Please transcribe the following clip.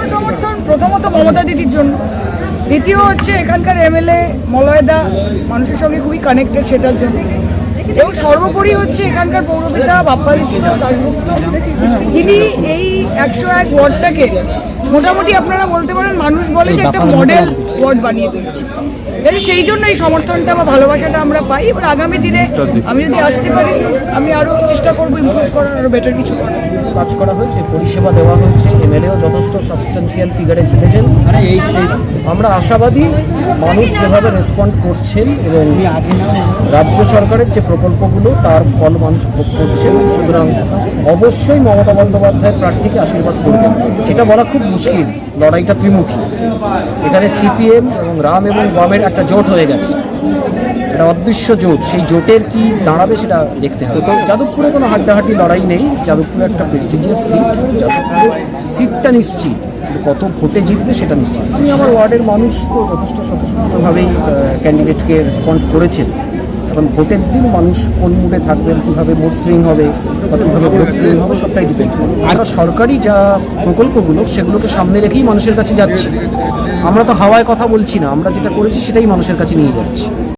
জনসমর্থন প্রথমত মমতা দিদির জন্য, দ্বিতীয় হচ্ছে এখানকার এমএলএ মলয়দা মানুষের সঙ্গে খুবই কানেক্টেড সেটার জন্য, এবং সর্বোপরি হচ্ছে এখানকার পৌরপিতা বাপ্পাদিত্য দাশগুপ্ত, তিনি এই 101 ওয়ার্ডটাকে মোটামুটি আপনারা বলতে পারেন মানুষ বলে যে একটা মডেল ওয়ার্ড বানিয়ে তুলেছে। সেই জন্য এই সমর্থনটা বা ভালোবাসাটা আমরা পাই। এবার আগামী দিনে আমি যদি আসতে পারি আমি আরও চেষ্টা করবো ইমপ্রুভ করার, আরও বেটার কিছু করার। কাজ করা হয়েছে, পরিষেবা দেওয়া হয়েছে, এমএলএও যথেষ্ট সাবস্টেন্সিয়াল ফিগারে জিতেছেন। আমরা আশাবাদী মানুষ যেভাবে রেসপন্ড করছেন এবং রাজ্য সরকারের যে প্রকল্পগুলো তার ফল মানুষ ভোগ করছেন, সুতরাং অবশ্যই মমতা বন্দ্যোপাধ্যায়ের প্রার্থীকে আশীর্বাদ করবেন। এটা বলা খুব মুশকিল, লড়াইটা ত্রিমুখী। এখানে সিপিএম এবং রাম এবং বামের একটা জোট হয়ে গেছে, একটা অদৃশ্য জোট। সেই জোটের কি দাঁড়াবে সেটা দেখতে হবে। তো যাদবপুরে কোনো হাড্ডাহাড্ডি লড়াই নেই, যাদবপুরে একটা প্রেস্টিজিয়াস সিট, যাদবপুরে সিটটা নিশ্চিত, কিন্তু কত ভোটে জিতবে সেটা নিশ্চিত। আমি আমার ওয়ার্ডের মানুষ তো যথেষ্ট স্বতঃস্ফূর্তভাবেই ক্যান্ডিডেটকে রেসপন্ড করেছেন। এখন ভোটের দিন মানুষ কোন মুডে থাকবেন, কীভাবে ভোট সুইং হবে, কতভাবে ভোট সুইং হবে, সবটাই ডিপেন্ড করবে। আর সরকারি যা প্রকল্পগুলো সেগুলোকে সামনে রেখেই মানুষের কাছে যাচ্ছে। আমরা তো হাওয়ায় কথা বলছি না, আমরা যেটা করেছি সেটাই মানুষের কাছে নিয়ে যাচ্ছি।